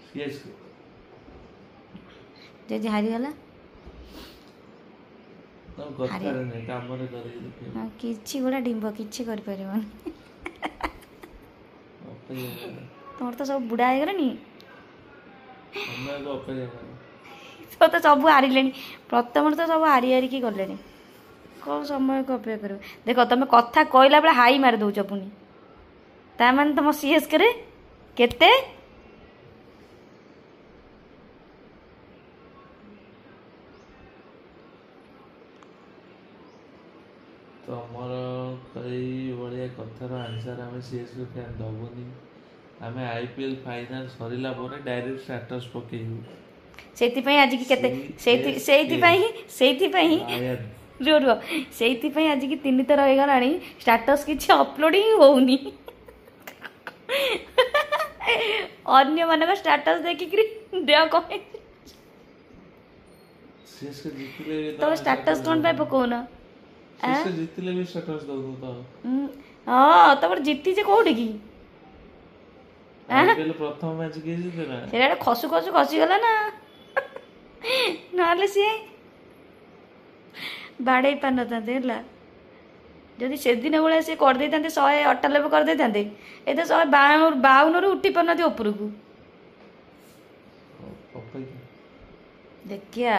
CSK जदि हारीगला तो कथा नहीं काम रे करी किछि गोटा डिंब किछि कर परिबन तुम तो सब बुढ़ा हो गलनी तो तो सब हारिले प्रथम तो सब हारी हारिकी गले कौन समय को अपेक्षा कर देख तुम कथा कहला बेला हाई मार दौच पुणी ताने तुम सीएसके रे केते तमर कई बड़िया कथार आंसर आम सीएसके फैन दबनी आम आईपीएल फाइनल सरिला ପରେ डायरेक्ट स्टेटस पकेइबू सेतिपई आज की केते सेतिपई रो रो सेतिपई आज की 3 थर हो गलानी स्टेटस किछि अपलोड ही होउनी अन्य मानक स्टेटस देखि कि देह कहे सीएसके जितले तो स्टेटस कोन पे पकोना सीएसके जितले भी स्टेटस दो तो हां तबर जिति जे कोठी की आईपीएल प्रथम मैच के जिते ना सेटा खसु खसु खसी गला ना नाले सी बाड़े पान नथाते जदि से दिन बेले सी कर दे 198 कर दे ए तो 152 रु उठी पाना ऊपर को देखिया